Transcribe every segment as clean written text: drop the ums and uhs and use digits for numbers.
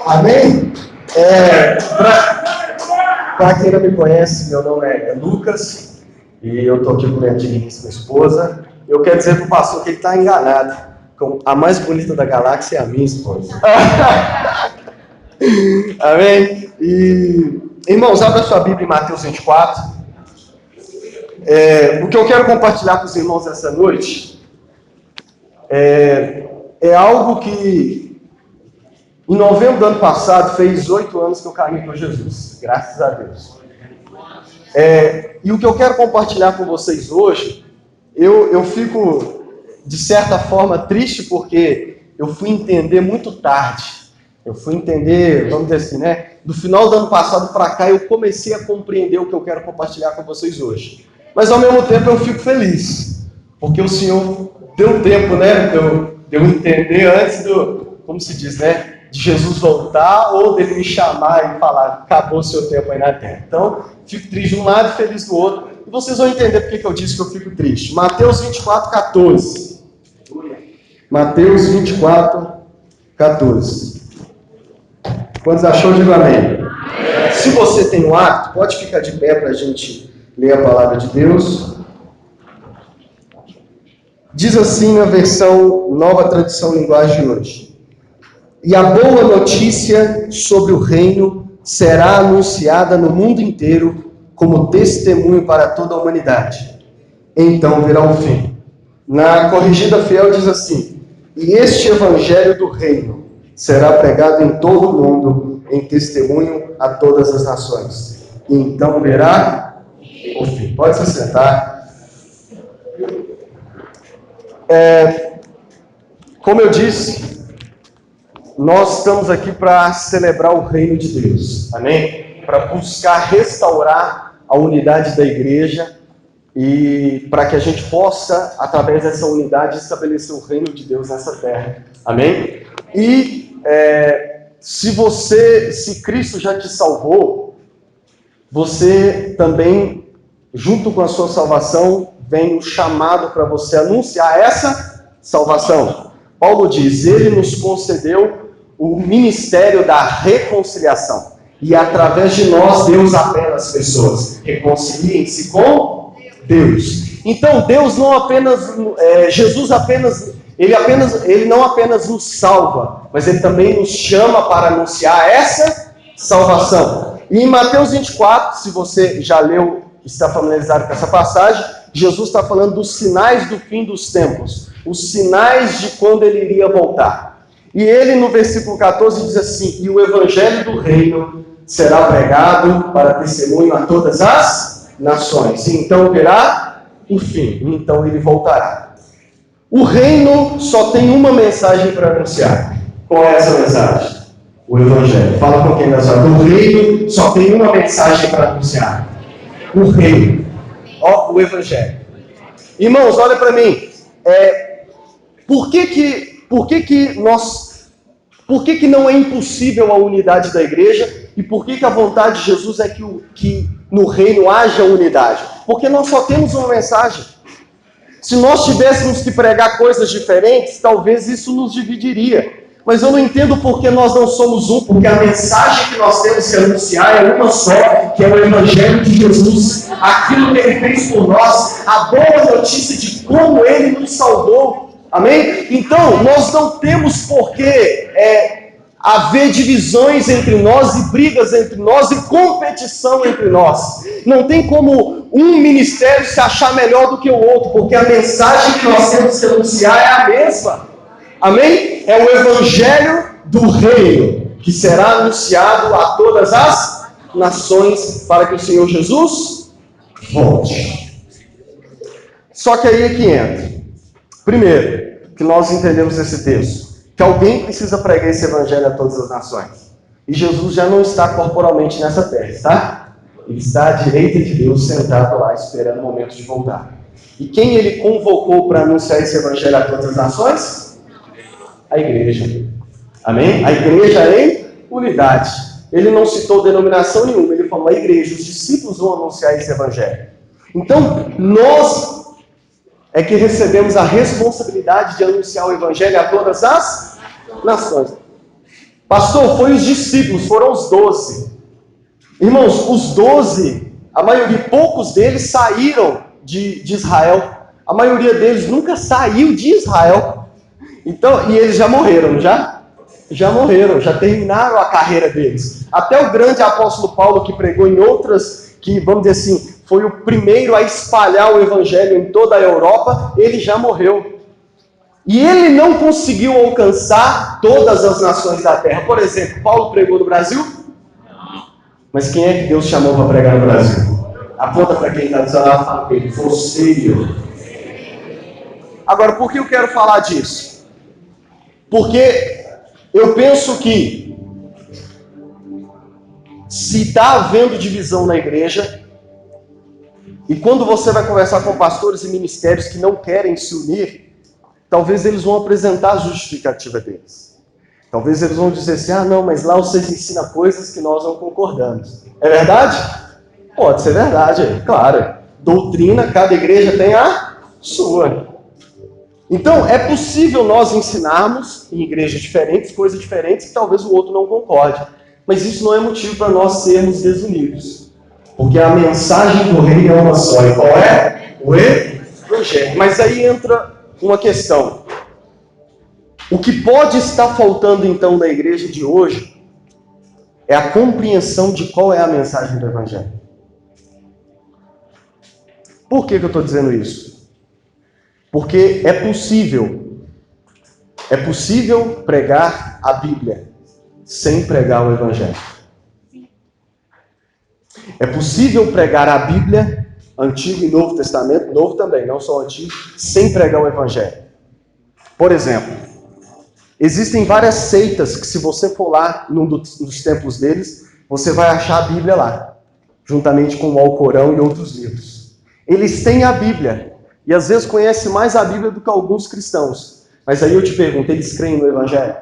Amém? Para quem não me conhece, meu nome é Lucas e eu estou aqui com minha digníssima esposa. Eu quero dizer para o pastor que ele está enganado. A mais bonita da galáxia é a minha esposa. Amém? E, irmãos, abra sua Bíblia em Mateus 24. O que eu quero compartilhar com os irmãos essa noite é algo que em novembro do ano passado fez 8 anos que eu caminho com Jesus, graças a Deus. E o que eu quero compartilhar com vocês hoje, eu fico de certa forma triste porque eu fui entender muito tarde. Eu fui entender, vamos dizer assim, né? Do final do ano passado para cá eu comecei a compreender o que eu quero compartilhar com vocês hoje. Mas ao mesmo tempo eu fico feliz, porque o Senhor deu tempo, né? De eu entender antes como se diz, né? De Jesus voltar ou dele me chamar e falar, acabou o seu tempo aí na terra. Então, fico triste de um lado e feliz do outro. E vocês vão entender porque que eu disse que eu fico triste. Mateus 24, 14. Mateus 24, 14. Quantos achou, diga amém. Se você tem um hábito, pode ficar de pé para a gente ler a palavra de Deus. Diz assim na versão Nova Tradução Linguagem de hoje. E a boa notícia sobre o reino será anunciada no mundo inteiro como testemunho para toda a humanidade. Então virá o fim. Na Corrigida Fiel diz assim: e este evangelho do reino será pregado em todo o mundo em testemunho a todas as nações. E então virá o fim. Pode se sentar. Como eu disse, nós estamos aqui para celebrar o reino de Deus, amém? Para buscar restaurar a unidade da igreja e para que a gente possa, através dessa unidade, estabelecer o reino de Deus nessa terra, amém? E se Cristo já te salvou, você também, junto com a sua salvação, vem o chamado para você anunciar essa salvação. Paulo diz, ele nos concedeu o ministério da reconciliação. E através de nós, Deus apela as pessoas. Reconciliem-se com Deus. Então, Deus não apenas, Jesus ele não apenas nos salva, mas ele também nos chama para anunciar essa salvação. E em Mateus 24, se você já leu, está familiarizado com essa passagem, Jesus está falando dos sinais do fim dos tempos. Os sinais de quando ele iria voltar. E ele no versículo 14 diz assim, e o evangelho do reino será pregado para testemunho a todas as nações. E então virá o fim, e então ele voltará. O reino só tem uma mensagem para anunciar. Qual é essa mensagem? O evangelho. Fala com quem nós vamos. O reino só tem uma mensagem para anunciar. O reino. O evangelho. Irmãos, olha para mim. Por que não é impossível a unidade da igreja? E por que a vontade de Jesus é que no reino haja unidade? Porque nós só temos uma mensagem. Se nós tivéssemos que pregar coisas diferentes, talvez isso nos dividiria. Mas eu não entendo por que nós não somos um, porque a mensagem que nós temos que anunciar é uma só, que é o Evangelho de Jesus, aquilo que Ele fez por nós, a boa notícia de como Ele nos salvou. Amém? Então, nós não temos por que haver divisões entre nós e brigas entre nós e competição entre nós. Não tem como um ministério se achar melhor do que o outro, porque a mensagem que nós temos que anunciar é a mesma. Amém? É o evangelho do reino, que será anunciado a todas as nações para que o Senhor Jesus volte. Só que aí é que entra. Primeiro, que nós entendemos esse texto, que alguém precisa pregar esse evangelho a todas as nações. E Jesus já não está corporalmente nessa terra, tá? Ele está à direita de Deus, sentado lá, esperando o momento de voltar. E quem ele convocou para anunciar esse evangelho a todas as nações? A igreja. Amém? A igreja em unidade. Ele não citou denominação nenhuma, ele falou a igreja, os discípulos vão anunciar esse evangelho. Então, nós é que recebemos a responsabilidade de anunciar o evangelho a todas as nações. Pastor, foi os discípulos, foram os 12. Irmãos, os 12, a maioria, poucos deles saíram de Israel. A maioria deles nunca saiu de Israel. Então, e eles já morreram, já? Já morreram, já terminaram a carreira deles. Até o grande apóstolo Paulo, que pregou em outras, que vamos dizer assim, foi o primeiro a espalhar o evangelho em toda a Europa, ele já morreu. E ele não conseguiu alcançar todas as nações da terra. Por exemplo, Paulo pregou no Brasil? Mas quem é que Deus chamou para pregar no Brasil? Aponta para quem está dizendo, fala para ele, você e eu. Agora, por que eu quero falar disso? Porque eu penso que se está havendo divisão na igreja, e quando você vai conversar com pastores e ministérios que não querem se unir, talvez eles vão apresentar a justificativa deles. Talvez eles vão dizer assim, não, mas lá vocês ensinam coisas que nós não concordamos. É verdade? Pode ser verdade, claro. Doutrina, cada igreja tem a sua. Então, é possível nós ensinarmos em igrejas diferentes, coisas diferentes, que talvez o outro não concorde. Mas isso não é motivo para nós sermos desunidos. Porque a mensagem do rei é uma só. E qual é? O evangelho. Mas aí entra uma questão. O que pode estar faltando então na igreja de hoje é a compreensão de qual é a mensagem do evangelho. Por que eu estou dizendo isso? Porque é possível pregar a Bíblia sem pregar o evangelho. É possível pregar a Bíblia, Antigo e Novo Testamento, Novo também, não só o Antigo, sem pregar o evangelho. Por exemplo, existem várias seitas que, se você for lá num dos templos deles, você vai achar a Bíblia lá, juntamente com o Alcorão e outros livros. Eles têm a Bíblia, e às vezes conhecem mais a Bíblia do que alguns cristãos. Mas aí eu te pergunto, eles creem no evangelho?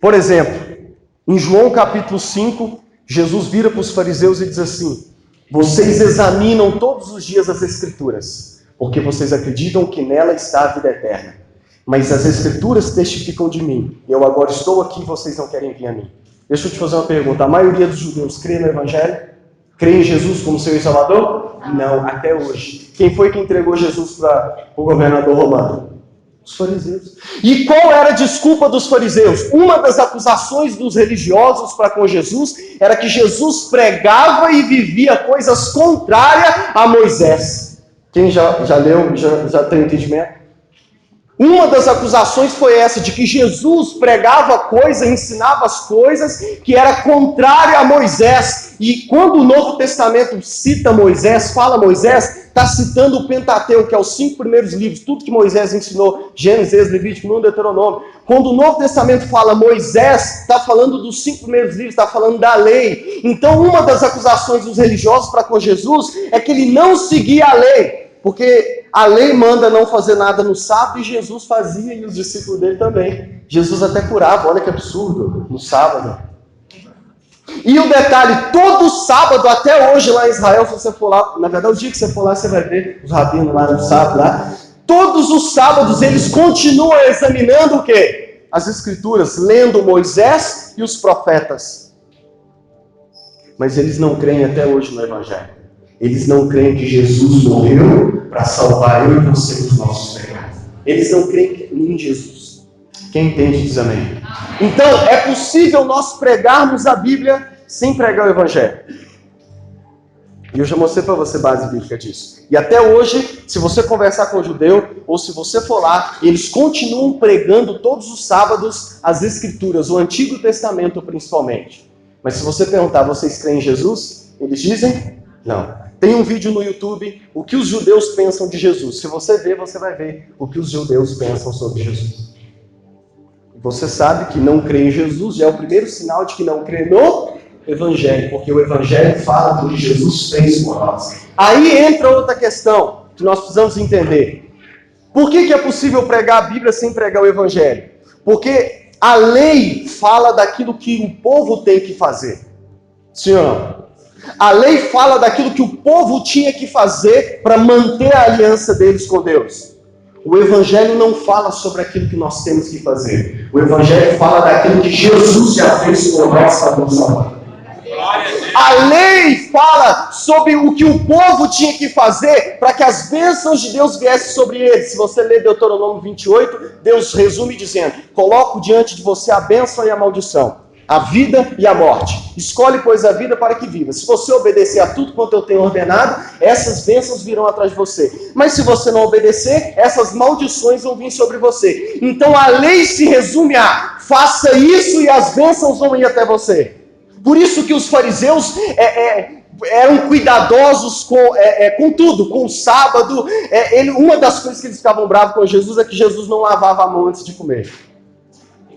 Por exemplo, em João capítulo 5, Jesus vira para os fariseus e diz assim: vocês examinam todos os dias as Escrituras, porque vocês acreditam que nela está a vida eterna. Mas as Escrituras testificam de mim. Eu agora estou aqui e vocês não querem vir a mim. Deixa eu te fazer uma pergunta. A maioria dos judeus crê no evangelho? Crê em Jesus como seu Salvador? Não, até hoje. Quem foi que entregou Jesus para o governador romano? Os fariseus. E qual era a desculpa dos fariseus? Uma das acusações dos religiosos para com Jesus era que Jesus pregava e vivia coisas contrárias a Moisés. Quem já leu, já tem entendimento? Uma das acusações foi essa, de que Jesus pregava coisas, ensinava as coisas que era contrária a Moisés. E quando o Novo Testamento cita Moisés, fala Moisés, está citando o Pentateuco, que é os 5 primeiros livros, tudo que Moisés ensinou, Gênesis, Levítico, Número, Deuteronômio. Quando o Novo Testamento fala Moisés, está falando dos 5 primeiros livros, está falando da lei. Então, uma das acusações dos religiosos para com Jesus é que ele não seguia a lei, porque a lei manda não fazer nada no sábado, e Jesus fazia, e os discípulos dele também. Jesus até curava, olha que absurdo, no sábado. E o detalhe, todo sábado, até hoje lá em Israel, se você for lá, na verdade o dia que você for lá, você vai ver os rabinos lá no sábado, lá. Todos os sábados eles continuam examinando o quê? As Escrituras, lendo Moisés e os profetas. Mas eles não creem até hoje no Evangelho. Eles não creem que Jesus morreu para salvar eu e você dos nossos pecados. Eles não creem em Jesus. Quem entende diz amém. Então, é possível nós pregarmos a Bíblia sem pregar o Evangelho. E eu já mostrei para você base bíblica disso. E até hoje, se você conversar com um judeu, ou se você for lá, eles continuam pregando todos os sábados as Escrituras, o Antigo Testamento principalmente. Mas se você perguntar, vocês creem em Jesus? Eles dizem, não. Tem um vídeo no YouTube, o que os judeus pensam de Jesus. Se você ver, você vai ver o que os judeus pensam sobre Jesus. Você sabe que não crê em Jesus já é o primeiro sinal de que não crê no Evangelho, porque o Evangelho fala do que Jesus fez por nós. Aí entra outra questão que nós precisamos entender. Por que é possível pregar a Bíblia sem pregar o Evangelho? Porque a lei fala daquilo que o povo tem que fazer. Sim ou não? A lei fala daquilo que o povo tinha que fazer para manter a aliança deles com Deus. O Evangelho não fala sobre aquilo que nós temos que fazer. O Evangelho fala daquilo que Jesus já fez por nós para nos salvar. A lei fala sobre o que o povo tinha que fazer para que as bênçãos de Deus viessem sobre eles. Se você ler Deuteronômio 28, Deus resume dizendo: coloco diante de você a bênção e a maldição, a vida e a morte. Escolhe, pois, a vida para que viva. Se você obedecer a tudo quanto eu tenho ordenado, essas bênçãos virão atrás de você. Mas se você não obedecer, essas maldições vão vir sobre você. Então a lei se resume a: faça isso e as bênçãos vão ir até você. Por isso que os fariseus eram cuidadosos com tudo, com o sábado. Uma das coisas que eles ficavam bravos com Jesus é que Jesus não lavava a mão antes de comer.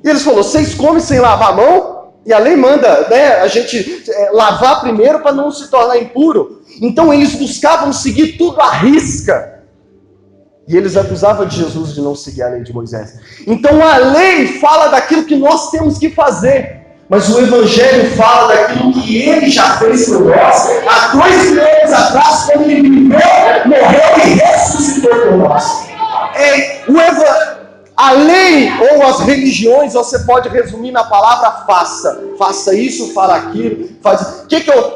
E eles falaram: vocês comem sem lavar a mão? E a lei manda, né, a gente lavar primeiro para não se tornar impuro. Então eles buscavam seguir tudo à risca. E eles acusavam de Jesus de não seguir a lei de Moisés. Então a lei fala daquilo que nós temos que fazer. Mas o Evangelho fala daquilo que ele já fez por nós há 2 mil anos atrás, quando ele viveu, morreu e ressuscitou por nós. A lei ou as religiões, você pode resumir na palavra faça. Faça isso, fala aquilo.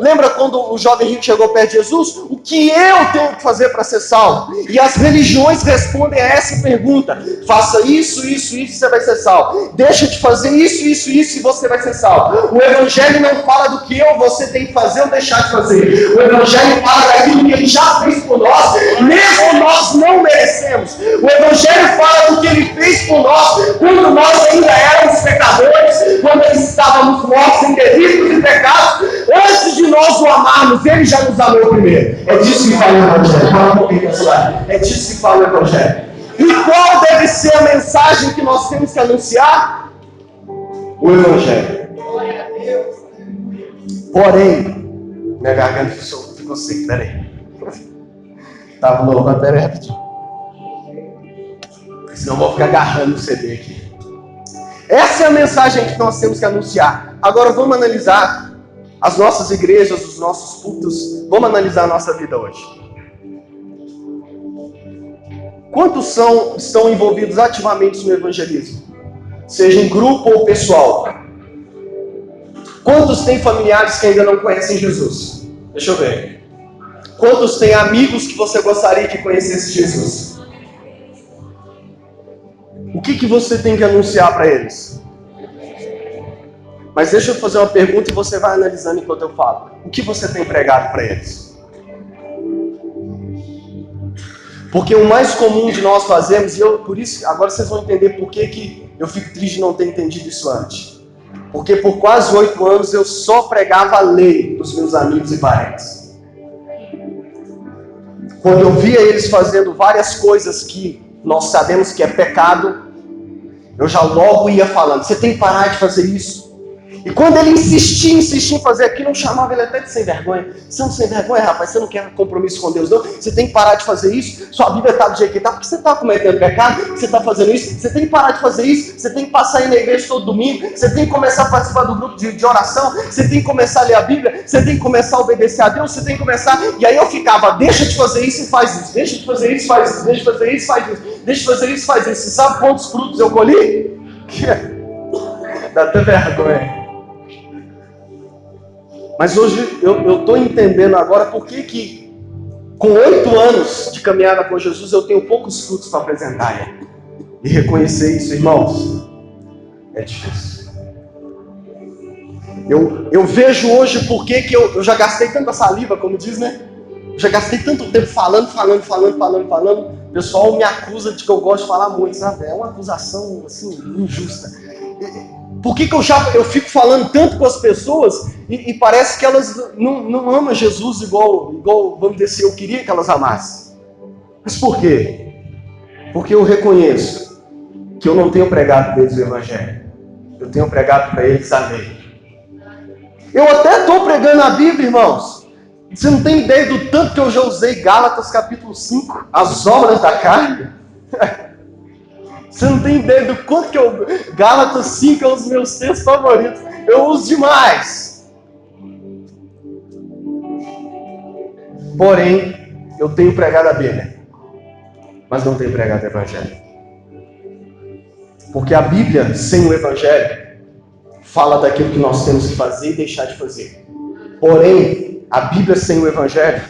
Lembra quando o jovem rico chegou perto de Jesus? O que eu tenho que fazer para ser salvo? E as religiões respondem a essa pergunta: faça isso, isso, isso, você vai ser salvo. Deixa de fazer isso, isso, isso e você vai ser salvo. O Evangelho não fala do que você tem que fazer ou deixar de fazer. O Evangelho fala daquilo que ele já fez por nós, mesmo nós não merecemos. O Evangelho fala do que ele fez por nós, quando nós ainda éramos pecadores, quando estávamos mortos em delitos e pecados. Antes de nós o amarmos, ele já nos amou primeiro. É disso que fala o Evangelho. Fala um pouquinho dessa lá. É disso que fala o Evangelho. E qual deve ser a mensagem que nós temos que anunciar? O Evangelho. Porém, minha garganta ficou seca, peraí. Tava louco, peraí rapidinho. Senão eu vou ficar agarrando o CD aqui. Essa é a mensagem que nós temos que anunciar. Agora vamos analisar as nossas igrejas, os nossos cultos. Vamos analisar a nossa vida hoje. Quantos estão envolvidos ativamente no evangelismo? Seja em grupo ou pessoal. Quantos têm familiares que ainda não conhecem Jesus? Deixa eu ver. Quantos têm amigos que você gostaria que conhecesse Jesus? O que você tem que anunciar para eles? Mas deixa eu fazer uma pergunta e você vai analisando enquanto eu falo. O que você tem pregado para eles? Porque o mais comum de nós fazermos, por isso, agora vocês vão entender por que eu fico triste de não ter entendido isso antes. Porque por quase 8 anos eu só pregava a lei dos meus amigos e parentes. Quando eu via eles fazendo várias coisas que nós sabemos que é pecado, eu já logo ia falando: você tem que parar de fazer isso. E quando ele insistia em fazer aquilo, eu chamava ele até de sem vergonha. Você não sem vergonha, rapaz? Você não quer compromisso com Deus, não? Você tem que parar de fazer isso. Sua Bíblia está do jeito que está, porque você está cometendo pecado, você está fazendo isso. Você tem que parar de fazer isso. Você tem que passar aí na igreja todo domingo. Você tem que começar a participar do grupo de oração. Você tem que começar a ler a Bíblia. Você tem que começar a obedecer a Deus. Você tem que começar... E aí eu ficava: deixa de fazer isso e faz isso. Deixa de fazer isso e faz isso. Deixa de fazer isso e faz isso. Deixa de fazer isso e faz isso. Você sabe quantos frutos eu colhi? Dá até vergonha. Mas hoje eu estou entendendo agora por que com 8 anos de caminhada com Jesus eu tenho poucos frutos para apresentar. E reconhecer isso, irmãos, é difícil. Eu vejo hoje por que eu já gastei tanta saliva, como diz, né? Já gastei tanto tempo falando. O pessoal me acusa de que eu gosto de falar muito, sabe? É uma acusação assim, injusta. Por que eu fico falando tanto com as pessoas e parece que elas não amam Jesus igual, vamos dizer assim, eu queria que elas amassem? Mas por quê? Porque eu reconheço que eu não tenho pregado para eles o Evangelho. Eu tenho pregado para eles a lei. Eu até estou pregando a Bíblia, irmãos. Você não tem ideia do tanto que eu já usei Gálatas capítulo 5, as obras da carne. Você não tem ideia do quanto que Gálatas 5 é um dos meus textos favoritos. Eu uso demais. Porém, eu tenho pregado a Bíblia. mas não tem pregado o Evangelho. Porque a Bíblia, sem o Evangelho, fala daquilo que nós temos que fazer e deixar de fazer. Porém, a Bíblia sem o Evangelho,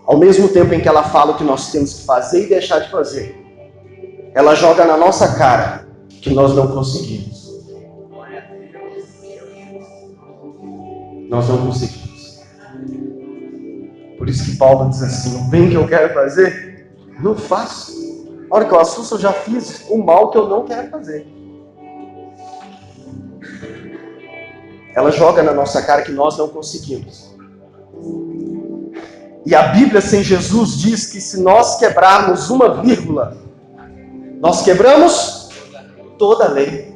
ao mesmo tempo em que ela fala o que nós temos que fazer e deixar de fazer, ela joga na nossa cara que nós não conseguimos. Nós não conseguimos. Por isso que Paulo diz assim: o bem que eu quero fazer, não faço. A hora que eu assusto, eu já fiz o mal que eu não quero fazer. Ela joga na nossa cara que nós não conseguimos. E a Bíblia sem Jesus diz que se nós quebrarmos uma vírgula, nós quebramos toda a lei.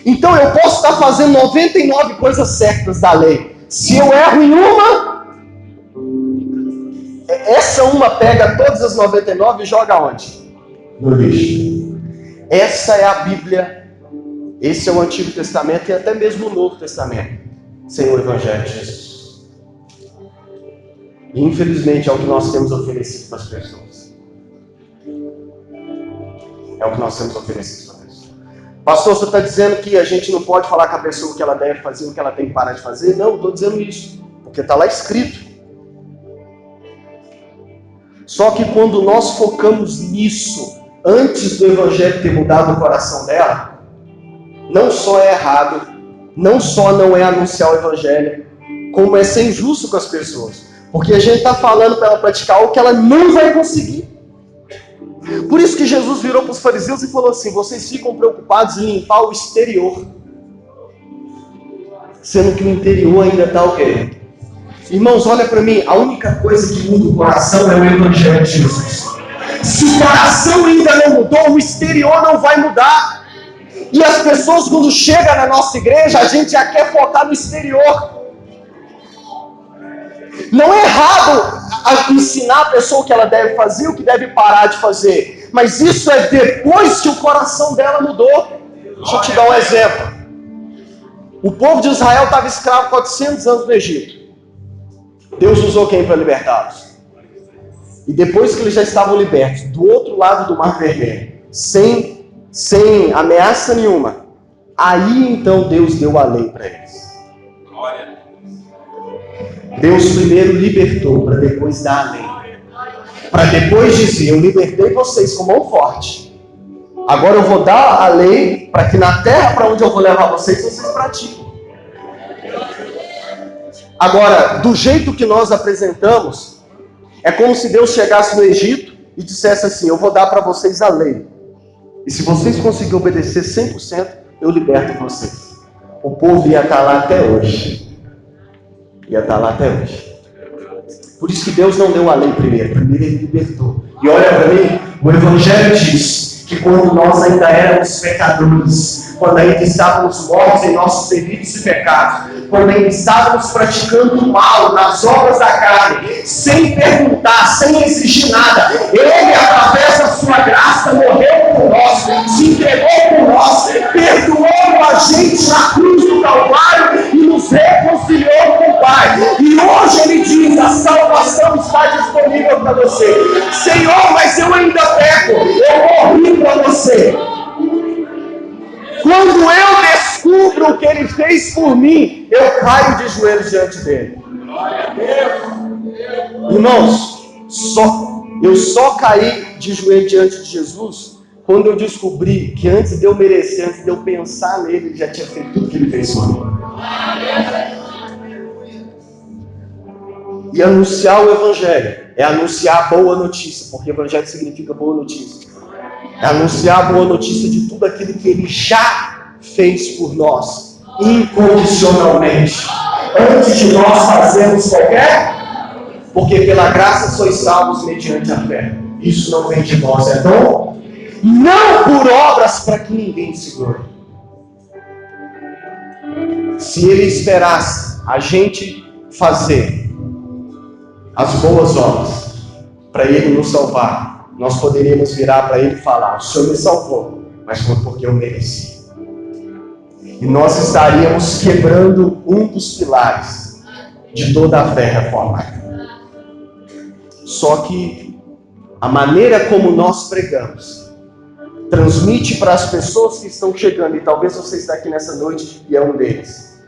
Então eu posso estar fazendo 99 coisas certas da lei. Se eu erro em uma, essa uma pega todas as 99 e joga onde? No lixo. Essa é a Bíblia. Esse é o Antigo Testamento e até mesmo o Novo Testamento, sem o Evangelho de Jesus. E infelizmente é o que nós temos oferecido para as pessoas. É o que nós temos oferecido para as pessoas. Pastor, você está dizendo que a gente não pode falar com a pessoa o que ela deve fazer, o que ela tem que parar de fazer? Não, estou dizendo isso, porque está lá escrito. Só que quando nós focamos nisso, antes do Evangelho ter mudado o coração dela, não só é errado, não só não é anunciar o Evangelho, como é ser injusto com as pessoas. Porque a gente está falando para ela praticar algo que ela não vai conseguir. Por isso que Jesus virou para os fariseus e falou assim: vocês ficam preocupados em limpar o exterior, sendo que o interior ainda está o quê? Irmãos, olha para mim, a única coisa que muda o coração é o Evangelho de Jesus. Se o coração ainda não mudou, o exterior não vai mudar. E as pessoas, quando chegam na nossa igreja, a gente já quer focar no exterior. Não é errado ensinar a pessoa o que ela deve fazer, o que deve parar de fazer. Mas isso é depois que o coração dela mudou. Deixa eu te dar um exemplo. O povo de Israel estava escravo 400 anos no Egito. Deus usou quem para libertá-los? E depois que eles já estavam libertos, do outro lado do Mar Vermelho, sem ameaça nenhuma, aí então Deus deu a lei para eles. Deus primeiro libertou, para depois dar a lei. Para depois dizer: eu libertei vocês com mão forte. Agora eu vou dar a lei para que na terra para onde eu vou levar vocês, vocês pratiquem. Agora, do jeito que nós apresentamos, é como se Deus chegasse no Egito e dissesse assim: eu vou dar para vocês a lei. E se vocês conseguirem obedecer 100%, eu liberto vocês. O povo ia estar lá até hoje. Ia estar lá até hoje. Por isso que Deus não deu a lei primeiro. Primeiro Ele libertou. E olha para mim, o Evangelho diz que quando nós ainda éramos pecadores, quando ainda estávamos mortos em nossos delitos e pecados, quando ainda estávamos praticando o mal nas obras da carne, sem perguntar, sem exigir nada, Ele, através da sua graça, morreu por nós, se entregou por nós, perdoou a gente na cruz do Calvário e nos reconciliou com o Pai. E hoje Ele diz: a salvação está disponível para você. Senhor, mas eu ainda peco, eu morri para você. Quando eu descubro o que Ele fez por mim, eu caio de joelhos diante dEle. Irmãos, eu só caí de joelhos diante de Jesus quando eu descobri que antes de eu merecer, antes de eu pensar nele, Ele já tinha feito tudo que Ele fez por mim. E anunciar o Evangelho é anunciar a boa notícia, porque Evangelho significa boa notícia. É anunciar a boa notícia de tudo aquilo que Ele já fez por nós, incondicionalmente, antes de nós fazermos porque pela graça sois salvos mediante a fé. Isso não vem de nós, é dom, não por obras para que ninguém se glorie. Se Ele esperasse a gente fazer as boas obras para Ele nos salvar, nós poderíamos virar para Ele e falar: o Senhor me salvou, mas foi porque eu mereci. E nós estaríamos quebrando um dos pilares de toda a fé reformada. Só que a maneira como nós pregamos transmite para as pessoas que estão chegando, e talvez você está aqui nessa noite e é um deles,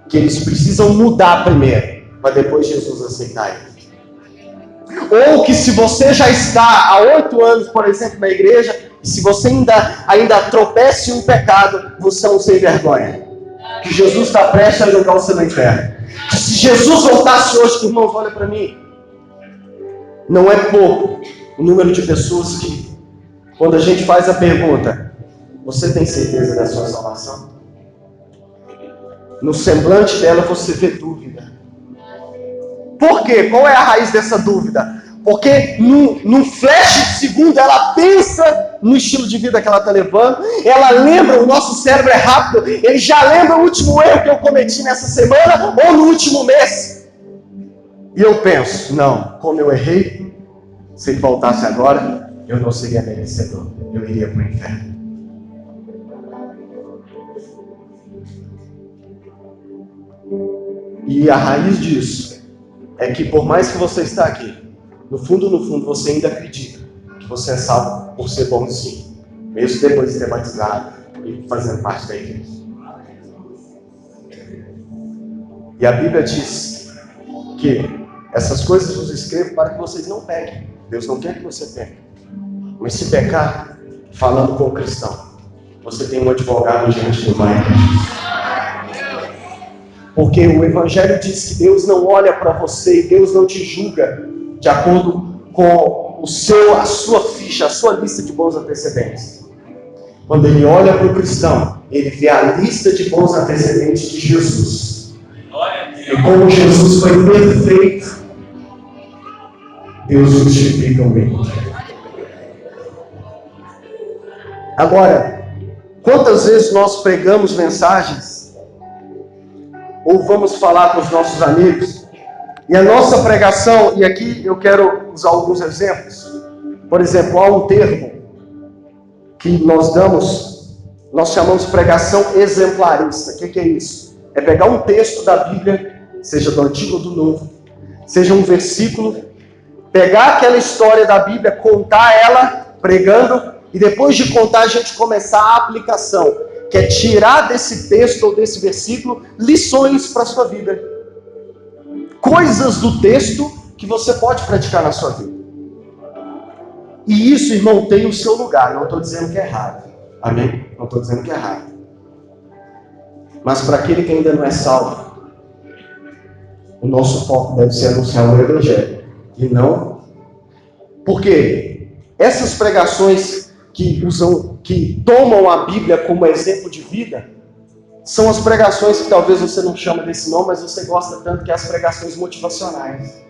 que eles precisam mudar primeiro, para depois Jesus aceitar eles. Ou que se você já está há 8 anos, por exemplo, na igreja, se você ainda tropece em um pecado, você é um sem vergonha. Que Jesus está prestes a jogar você no inferno. Se Jesus voltasse hoje, irmãos, olha para mim. Não é pouco o número de pessoas que, quando a gente faz a pergunta, você tem certeza da sua salvação? No semblante dela você vê dúvida. Por quê? Qual é a raiz dessa dúvida? Porque num flash de segundo ela pensa no estilo de vida que ela está levando, ela lembra, o nosso cérebro é rápido, ele já lembra o último erro que eu cometi nessa semana ou no último mês. E eu penso, não, como eu errei, se ele voltasse agora, eu não seria merecedor, eu iria para o inferno. E a raiz disso é que por mais que você está aqui, no fundo, você ainda acredita que você é salvo por ser bonzinho, mesmo depois de ter batizado e fazendo parte da igreja. E a Bíblia diz que essas coisas vos escrevo para que vocês não pequem. Deus não quer que você peque. Mas se pecar, falando com o cristão, você tem um advogado diante do Pai. Porque o Evangelho diz que Deus não olha para você e Deus não te julga de acordo com a sua ficha, a sua lista de bons antecedentes. Quando ele olha para o cristão, ele vê a lista de bons antecedentes de Jesus. E como Jesus foi perfeito, Deus justifica o erro. Agora, quantas vezes nós pregamos mensagens ou vamos falar com os nossos amigos e a nossa pregação, e aqui eu quero usar alguns exemplos. Por exemplo, há um termo que nós chamamos de pregação exemplarista. O que é isso? É pegar um texto da Bíblia, seja do Antigo ou do Novo, seja um versículo, pegar aquela história da Bíblia, contar ela, pregando, e depois de contar a gente começar a aplicação, que é tirar desse texto ou desse versículo lições para a sua vida. Coisas do texto que você pode praticar na sua vida. E isso, irmão, tem o seu lugar. Não estou dizendo que é errado. Amém? Não estou dizendo que é errado. Mas para aquele que ainda não é salvo, o nosso foco deve ser anunciar o Evangelho. E não... Porque essas pregações que tomam a Bíblia como exemplo de vida, são as pregações que talvez você não chama desse nome, mas você gosta tanto, que é as pregações motivacionais.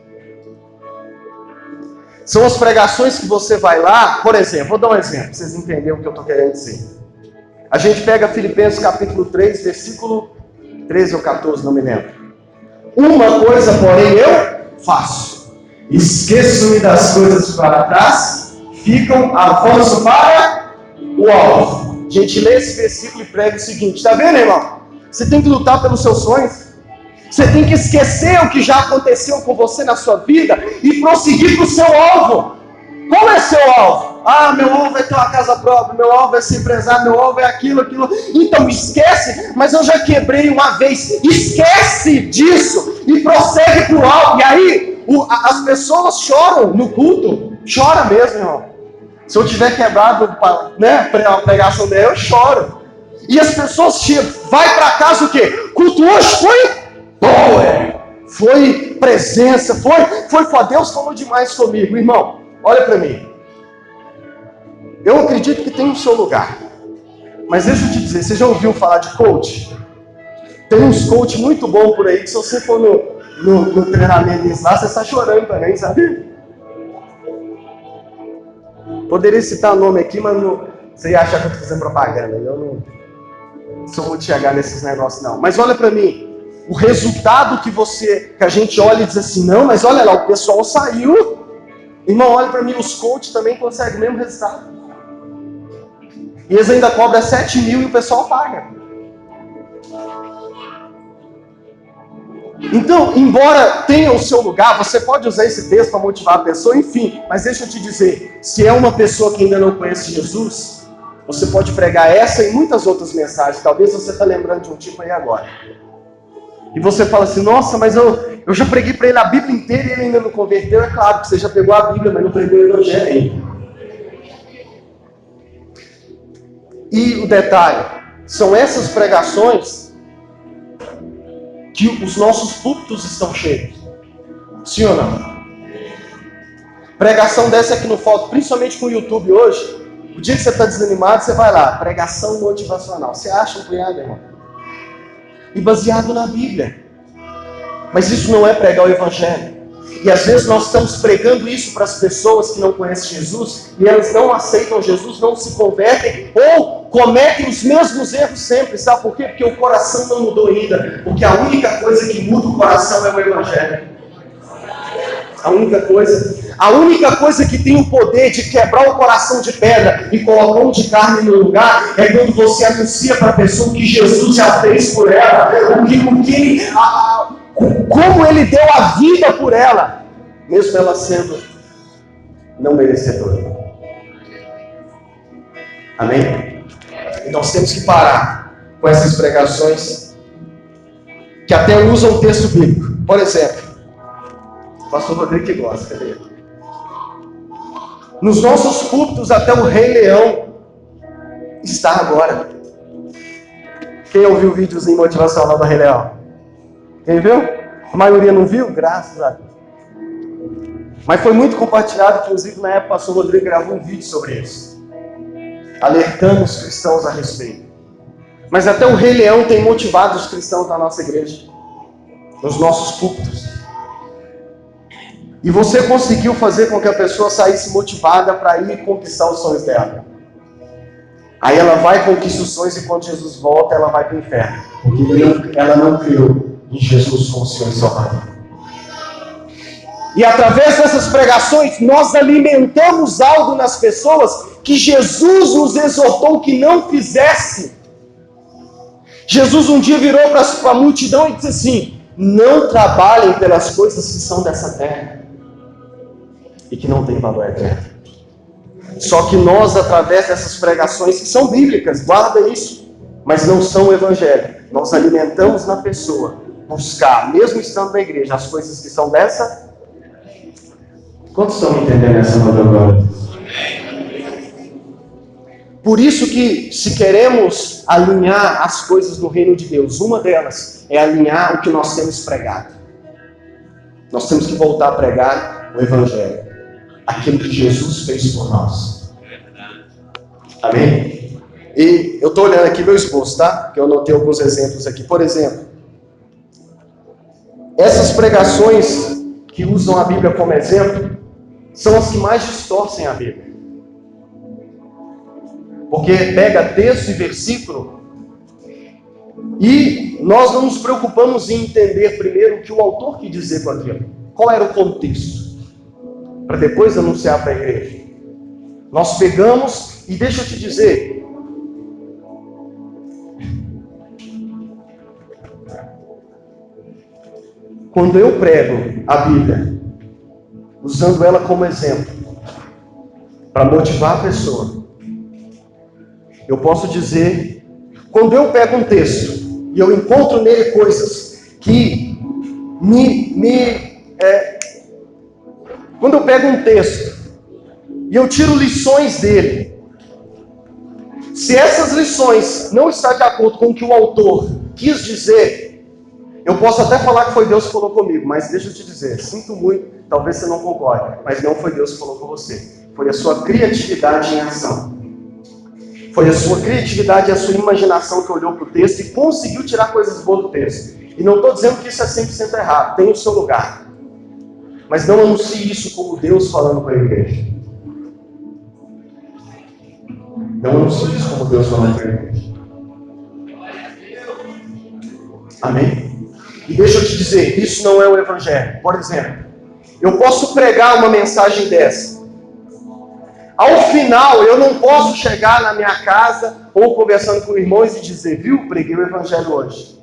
São as pregações que você vai lá, por exemplo, vou dar um exemplo, para vocês entenderem o que eu estou querendo dizer. A gente pega Filipenses capítulo 3, versículo 13 ou 14, não me lembro. Uma coisa, porém, eu faço. Esqueço-me das coisas para trás, ficam, avanço para o alvo. A gente lê esse versículo e prega o seguinte, está vendo, irmão? Você tem que lutar pelos seus sonhos. Você tem que esquecer o que já aconteceu com você na sua vida e prosseguir para o seu alvo. Qual é seu alvo? Ah, meu alvo é ter uma casa própria, meu alvo é ser empresário, meu alvo é aquilo. Então esquece, mas eu já quebrei uma vez. Esquece disso e prossegue para o alvo. E aí, as pessoas choram no culto. Chora mesmo, irmão. Se eu tiver quebrado a pregação dela, eu choro. E as pessoas chegam, vai para casa o quê? Culto hoje foi power, foi presença, foi Deus falou demais comigo. Irmão, olha para mim. Eu acredito que tem o seu lugar. Mas deixa eu te dizer, você já ouviu falar de coach? Tem uns coach muito bons por aí, que se você for no treinamento deles lá, você está chorando também, sabe? Poderia citar o nome aqui, mas não, você ia achar que eu estou fazendo propaganda. Eu não sou muito chegar nesses negócios, não. Mas olha para mim. O resultado que a gente olha e diz assim, não, mas olha lá, o pessoal saiu. Irmão, olha para mim, os coaches também conseguem o mesmo resultado. E eles ainda cobram 7 mil e o pessoal paga. Então, embora tenha o seu lugar, você pode usar esse texto para motivar a pessoa, enfim, mas deixa eu te dizer, se é uma pessoa que ainda não conhece Jesus, você pode pregar essa e muitas outras mensagens. Talvez você está lembrando de um tipo aí agora. E você fala assim, nossa, mas eu já preguei para ele a Bíblia inteira e ele ainda não converteu. É claro que você já pegou a Bíblia, mas não pregou o Evangelho ainda. E o detalhe, são essas pregações que os nossos púlpitos estão cheios. Sim ou não? Pregação dessa é que não falta, principalmente com o YouTube hoje. O dia que você está desanimado, você vai lá, pregação motivacional. Você acha um punhado, irmão? E baseado na Bíblia. Mas isso não é pregar o Evangelho. E às vezes nós estamos pregando isso para as pessoas que não conhecem Jesus, e elas não aceitam Jesus, não se convertem, ou cometem os mesmos erros sempre. Sabe por quê? Porque o coração não mudou ainda. Porque a única coisa que muda o coração é o Evangelho. A única coisa que tem o poder de quebrar o coração de pedra e colocar um de carne no lugar é quando você anuncia para a pessoa que Jesus já fez por ela, como ele deu a vida por ela, mesmo ela sendo não merecedora. Amém? E nós temos que parar com essas pregações que até usam o texto bíblico. Por exemplo, o pastor Rodrigo que gosta, cadê ele? Nos nossos púlpitos até o Rei Leão está agora. Quem ouviu o videozinho motivacional do Rei Leão? Quem viu? A maioria não viu? Graças a Deus. Mas foi muito compartilhado, inclusive na época o pastor Rodrigo gravou um vídeo sobre isso, alertando os cristãos a respeito. Mas até o Rei Leão tem motivado os cristãos da nossa igreja, nos nossos púlpitos. E você conseguiu fazer com que a pessoa saísse motivada para ir conquistar os sonhos dela. Aí ela vai conquistar os sonhos e quando Jesus volta, ela vai para o inferno. Porque ela não creu em Jesus como Senhor e Salvador. E através dessas pregações, nós alimentamos algo nas pessoas que Jesus nos exortou que não fizesse. Jesus um dia virou para a multidão e disse assim, não trabalhem pelas coisas que são dessa terra e que não têm valor eterno. Só que nós, através dessas pregações que são bíblicas, guarda isso, mas não são o Evangelho, nós alimentamos na pessoa buscar, mesmo estando na igreja, as coisas que são dessa. Quantos estão entendendo essa nova agora? Por isso que, se queremos alinhar as coisas do reino de Deus, uma delas é alinhar o que nós temos pregado. Nós temos que voltar a pregar o Evangelho, aquilo que Jesus fez por nós. Amém? E eu estou olhando aqui meu esboço, tá? Que eu anotei alguns exemplos aqui. Por exemplo, essas pregações que usam a Bíblia como exemplo são as que mais distorcem a Bíblia. Porque pega texto e versículo e nós não nos preocupamos em entender primeiro o que o autor quis dizer com aquilo. Qual era o contexto? Para depois anunciar para a igreja. Nós pegamos e deixa eu te dizer, quando eu prego a Bíblia, usando ela como exemplo, para motivar a pessoa, eu posso dizer, quando eu pego um texto e eu encontro nele coisas que quando eu pego um texto e eu tiro lições dele, se essas lições não estão de acordo com o que o autor quis dizer, eu posso até falar que foi Deus que falou comigo, mas deixa eu te dizer, sinto muito, talvez você não concorde, mas não foi Deus que falou com você, foi a sua criatividade em ação. Foi a sua criatividade e a sua imaginação que olhou para o texto e conseguiu tirar coisas boas do texto. E não estou dizendo que isso é 100% errado, tem o seu lugar. Mas não anuncie isso como Deus falando para a igreja. Não anuncie isso como Deus falando para a igreja. Amém? E deixa eu te dizer, isso não é o Evangelho. Por exemplo, eu posso pregar uma mensagem dessa. Ao final, eu não posso chegar na minha casa ou conversando com irmãos e dizer, viu, preguei o Evangelho hoje.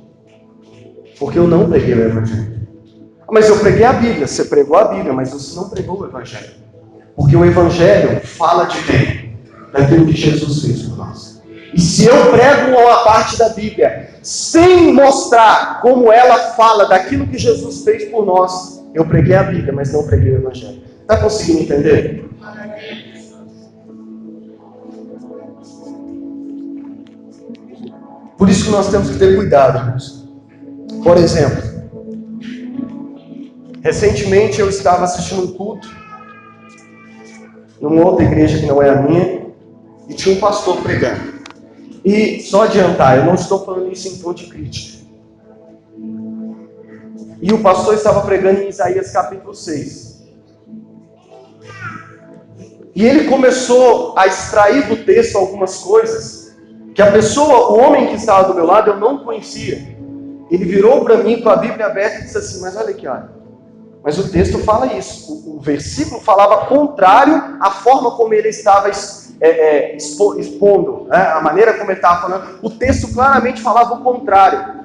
Porque eu não preguei o Evangelho. Mas eu preguei a Bíblia. Você pregou a Bíblia, mas você não pregou o Evangelho. Porque o Evangelho fala de quem? Daquilo que Jesus fez por nós. E se eu prego uma parte da Bíblia sem mostrar como ela fala daquilo que Jesus fez por nós, eu preguei a Bíblia, mas não preguei o Evangelho. Está conseguindo entender? Por isso que nós temos que ter cuidado, irmãos. Por exemplo, recentemente eu estava assistindo um culto numa outra igreja que não é a minha, e tinha um pastor pregando. E só adiantar, eu não estou falando isso em tom de crítica. E o pastor estava pregando em Isaías capítulo 6. E ele começou a extrair do texto algumas coisas que a pessoa, o homem que estava do meu lado, eu não conhecia. Ele virou para mim com a Bíblia aberta e disse assim: mas olha aqui, olha. Mas o texto fala isso. O versículo falava contrário à forma como ele estava expondo, né? A maneira como ele estava falando. O texto claramente falava o contrário.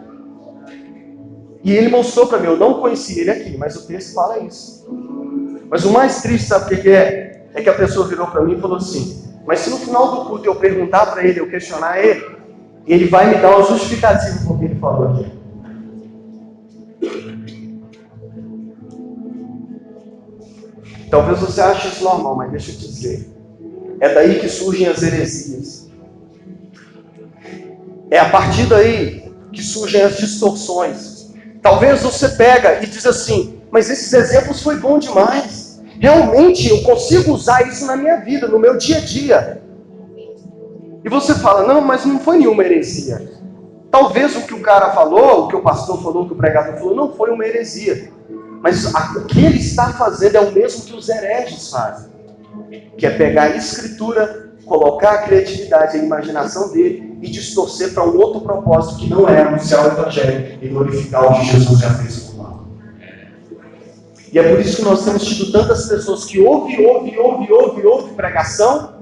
E ele mostrou para mim, eu não conhecia ele aqui, mas o texto fala isso. Mas o mais triste, sabe o que é? É que a pessoa virou para mim e falou assim: mas se no final do culto eu perguntar para ele, eu questionar ele vai me dar uma justificativa por que ele falou aqui. Talvez você ache isso normal, mas deixa eu te dizer. É daí que surgem as heresias. É a partir daí que surgem as distorções. Talvez você pega e diz assim: mas esses exemplos foi bom demais. Realmente eu consigo usar isso na minha vida, no meu dia a dia. E você fala: não, mas não foi nenhuma heresia. Talvez o que o cara falou, o que o pastor falou, o que o pregador falou, não foi uma heresia. Mas o que ele está fazendo é o mesmo que os hereges fazem. Que é pegar a escritura, colocar a criatividade, a imaginação dele e distorcer para um outro propósito que não é anunciar o Evangelho e glorificar o que Jesus já fez por nós. E é por isso que nós temos tido tantas pessoas que ouvem pregação,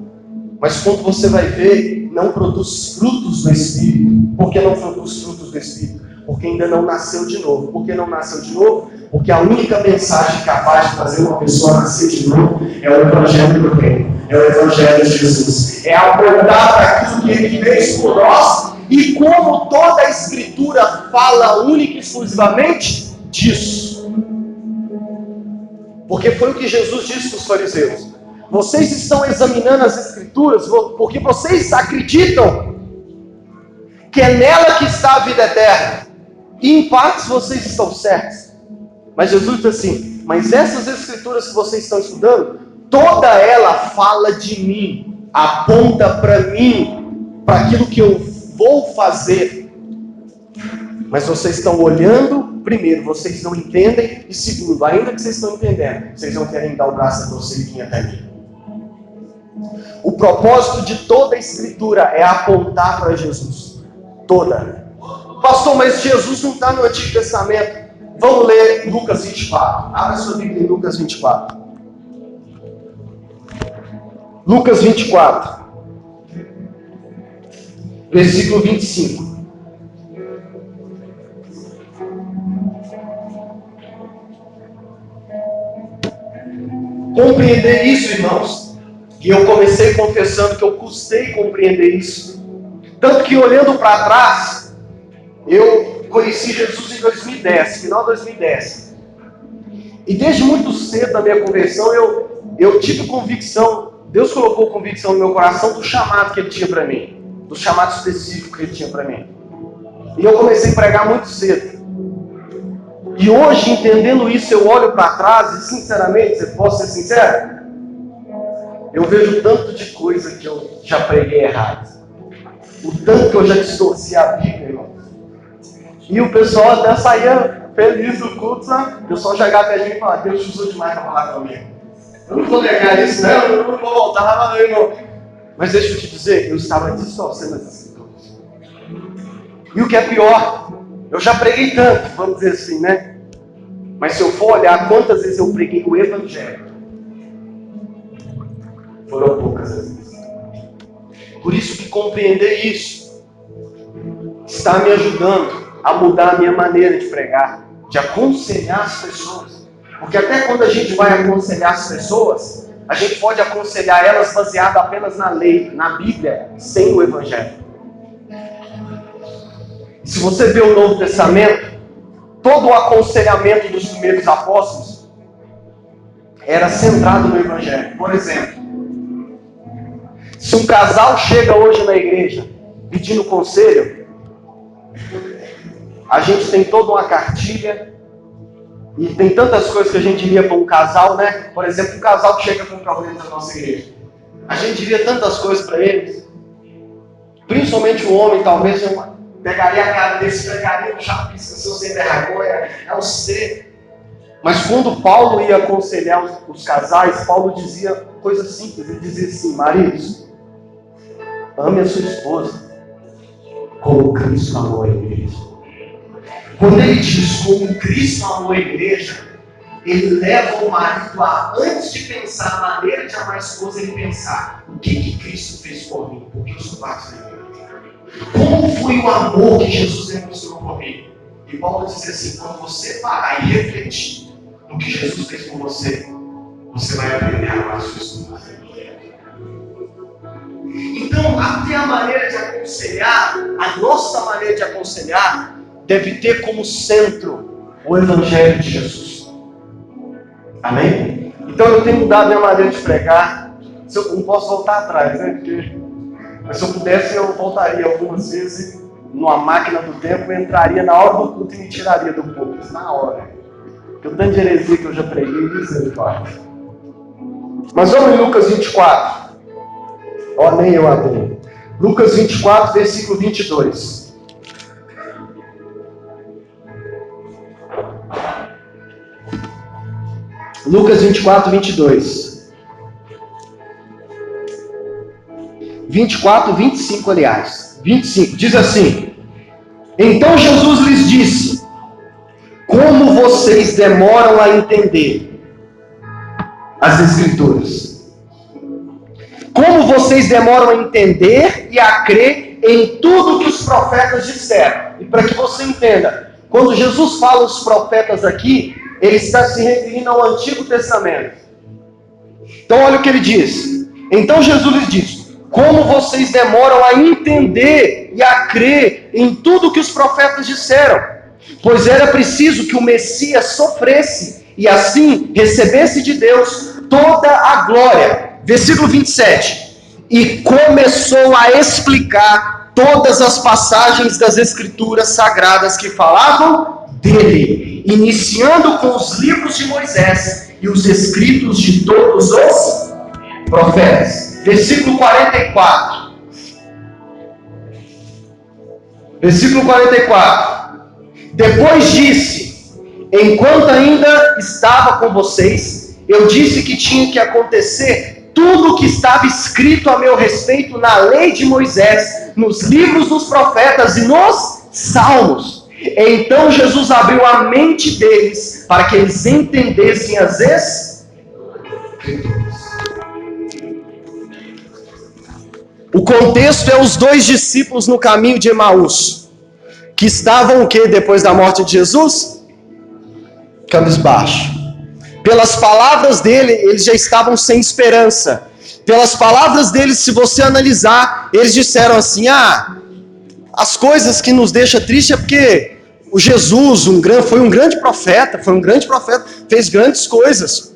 mas quando você vai ver, não produz frutos do Espírito. Por que não produz frutos do Espírito? Porque ainda não nasceu de novo. Por que não nasceu de novo? Porque a única mensagem capaz de fazer uma pessoa nascer de novo é o Evangelho do Reino. É o Evangelho de Jesus. É apontar para aquilo que Ele fez por nós. E como toda a Escritura fala única e exclusivamente disso. Porque foi o que Jesus disse para os fariseus. Vocês estão examinando as Escrituras porque vocês acreditam que é nela que está a vida eterna. E em partes vocês estão certos. Mas Jesus diz assim: mas essas Escrituras que vocês estão estudando, toda ela fala de mim, aponta para mim, para aquilo que eu vou fazer. Mas vocês estão olhando, primeiro, vocês não entendem, e segundo, ainda que vocês estão entendendo, vocês não querem dar o braço a torcer e vir até mim. O propósito de toda a Escritura é apontar para Jesus. Toda. Pastor, mas Jesus não está no Antigo Testamento. Vamos ler Lucas 24. Abra sua Bíblia em Lucas 24. Lucas 24. Versículo 25. Compreender isso, irmãos. E eu comecei confessando que eu custei compreender isso. Tanto que olhando para trás, eu conheci Jesus em 2010, final de 2010. E desde muito cedo na minha conversão, eu tive convicção, Deus colocou convicção no meu coração do chamado que Ele tinha para mim. Do chamado específico que Ele tinha para mim. E eu comecei a pregar muito cedo. E hoje, entendendo isso, eu olho para trás e, sinceramente, você pode ser sincero? Eu vejo tanto de coisa que eu já preguei errado. O tanto que eu já distorci a Bíblia, irmão. E o pessoal até saía feliz do culto, sabe? O pessoal chegava até a gente e falava: Deus te usou demais para falar comigo. Eu não vou negar isso, não, eu não vou voltar, irmão. Mas deixa eu te dizer, eu estava distorcendo as Escrituras. E o que é pior, eu já preguei tanto, vamos dizer assim, né? Mas se eu for olhar quantas vezes eu preguei o Evangelho, foram poucas vezes. Por isso que compreender isso está me ajudando a mudar a minha maneira de pregar, de aconselhar as pessoas. Porque até quando a gente vai aconselhar as pessoas, a gente pode aconselhar elas baseado apenas na lei, na Bíblia, sem o Evangelho. Se você vê o Novo Testamento, todo o aconselhamento dos primeiros apóstolos era centrado no Evangelho. Por exemplo, se um casal chega hoje na igreja pedindo conselho, a gente tem toda uma cartilha e tem tantas coisas que a gente diria para um casal, né? Por exemplo, um casal que chega com um problema na nossa igreja. A gente diria tantas coisas para eles, principalmente o homem, talvez eu pegaria a cara desse, pegaria um chapisco, seu sem vergonha, é o ser. Mas quando Paulo ia aconselhar os casais, Paulo dizia coisas simples. Ele dizia assim: maridos, ame a sua esposa como Cristo amou a igreja. Quando ele diz como Cristo amou a igreja, ele leva o marido a, antes de pensar na maneira de amar a esposa, ele pensar: o que Cristo fez por mim? Por que eu sou parte da igreja? Como foi o amor que Jesus demonstrou por mim? E Paulo diz assim: quando você parar e refletir no que Jesus fez por você, você vai aprender a amar a sua esposa. Então, até a maneira de aconselhar, a nossa maneira de aconselhar, deve ter como centro o Evangelho de Jesus. Amém? Então eu tenho mudado a minha maneira de pregar. Eu não posso voltar atrás, né? Mas se eu pudesse, eu voltaria algumas vezes numa máquina do tempo, entraria na hora do culto e me tiraria do púlpito, na hora. Porque o tanto de heresia que eu já preguei, misericórdia. Mas vamos em Lucas 24. Ó, nem eu abri. Lucas 24, versículo 22. Lucas 24, 22. 24, 25, aliás. 25, diz assim: então Jesus lhes disse: como vocês demoram a entender as Escrituras? Como vocês demoram a entender e a crer em tudo que os profetas disseram? E para que você entenda, quando Jesus fala os profetas aqui, ele está se referindo ao Antigo Testamento. Então olha o que ele diz. Então Jesus lhes diz: como vocês demoram a entender e a crer em tudo que os profetas disseram? Pois era preciso que o Messias sofresse e assim recebesse de Deus toda a glória. Versículo 27. E começou a explicar todas as passagens das Escrituras Sagradas que falavam dele, iniciando com os livros de Moisés e os escritos de todos os profetas. Versículo 44. Versículo 44. Depois disse: enquanto ainda estava com vocês, eu disse que tinha que acontecer tudo o que estava escrito a meu respeito na lei de Moisés, nos livros dos profetas e nos salmos. Então Jesus abriu a mente deles para que eles entendessem as Escrituras. O contexto é os dois discípulos no caminho de Emaús, que estavam o que depois da morte de Jesus? Cabisbaixo. Pelas palavras dele, eles já estavam sem esperança. Pelas palavras dele, se você analisar, eles disseram assim: as coisas que nos deixam tristes é porque o Jesus foi um grande profeta, fez grandes coisas.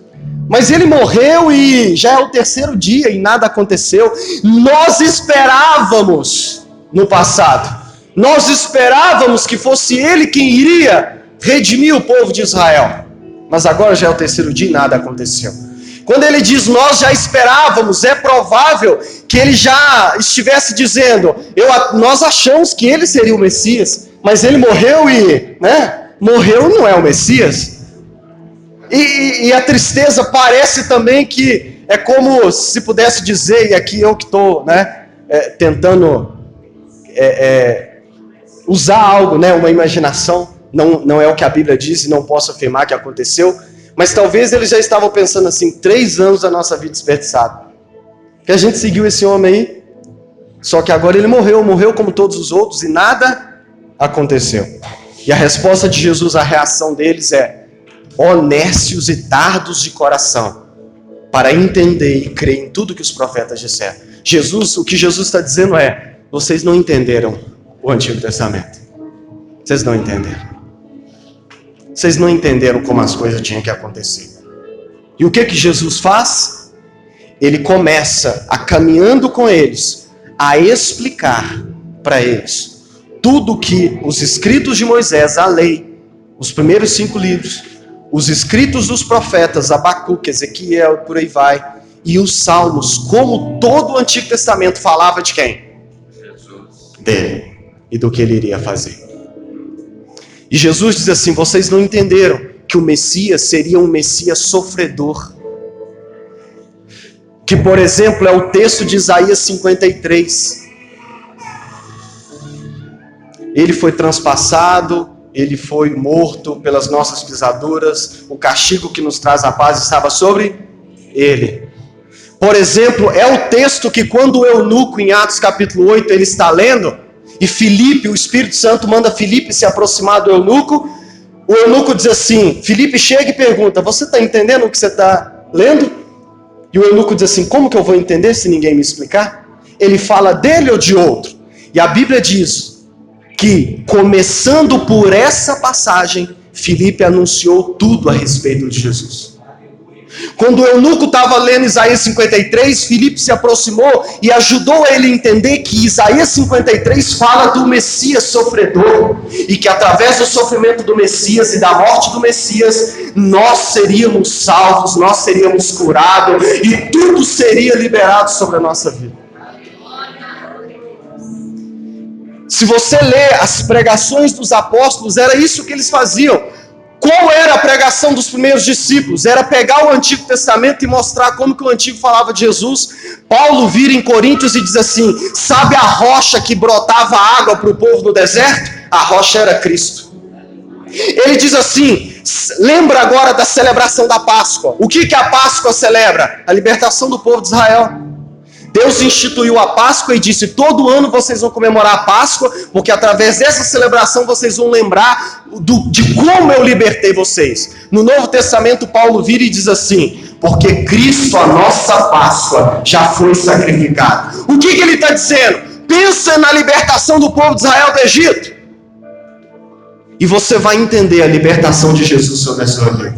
Mas ele morreu e já é o terceiro dia e nada aconteceu. Nós esperávamos no passado. Nós esperávamos que fosse ele quem iria redimir o povo de Israel. Mas agora já é o terceiro dia e nada aconteceu. Quando ele diz nós já esperávamos, é provável que ele já estivesse dizendo: nós achamos que ele seria o Messias, mas ele morreu e, morreu não é o Messias. E a tristeza parece também que é como se pudesse dizer, e aqui eu que estou tentando usar algo, uma imaginação. Não é o que a Bíblia diz e não posso afirmar que aconteceu, mas talvez eles já estavam pensando assim: 3 anos da nossa vida desperdiçada, que a gente seguiu esse homem aí, só que agora ele morreu como todos os outros e nada aconteceu. E a resposta de Jesus, a reação deles é: ó nércios e tardos de coração, para entender e crer em tudo que os profetas disseram. O que Jesus está dizendo é: vocês não entenderam o Antigo Testamento. Vocês não entenderam. Vocês não entenderam como as coisas tinham que acontecer. E o que Jesus faz? Ele começa a, caminhando com eles, a explicar para eles tudo que os escritos de Moisés, a lei, os primeiros 5 livros, os escritos dos profetas, Abacuque, Ezequiel, por aí vai, e os salmos, como todo o Antigo Testamento falava de quem? Jesus. Dele e do que ele iria fazer. E Jesus diz assim: vocês não entenderam que o Messias seria um Messias sofredor. Que, por exemplo, é o texto de Isaías 53. Ele foi transpassado, ele foi morto pelas nossas pisaduras, o castigo que nos traz a paz estava sobre ele. Por exemplo, é o texto que quando o eunuco, em Atos capítulo 8, ele está lendo, e Filipe, o Espírito Santo manda Filipe se aproximar do eunuco, o eunuco diz assim, Filipe chega e pergunta: você está entendendo o que você está lendo? E o eunuco diz assim: como que eu vou entender se ninguém me explicar? Ele fala dele ou de outro? E a Bíblia diz que, começando por essa passagem, Filipe anunciou tudo a respeito de Jesus. Quando o eunuco estava lendo Isaías 53, Filipe se aproximou e ajudou ele a entender que Isaías 53 fala do Messias sofredor, e que através do sofrimento do Messias e da morte do Messias, nós seríamos salvos, nós seríamos curados e tudo seria liberado sobre a nossa vida. Se você ler as pregações dos apóstolos, era isso que eles faziam. Qual era a pregação dos primeiros discípulos? Era pegar o Antigo Testamento e mostrar como que o Antigo falava de Jesus. Paulo vira em Coríntios e diz assim: sabe a rocha que brotava água para o povo no deserto? A rocha era Cristo. Ele diz assim: lembra agora da celebração da Páscoa. O que a Páscoa celebra? A libertação do povo de Israel. Deus instituiu a Páscoa e disse: todo ano vocês vão comemorar a Páscoa, porque através dessa celebração vocês vão lembrar de como eu libertei vocês. No Novo Testamento, Paulo vira e diz assim: porque Cristo, a nossa Páscoa, já foi sacrificado. O que ele está dizendo? Pensa na libertação do povo de Israel do Egito, e você vai entender a libertação de Jesus sobre a sua vida.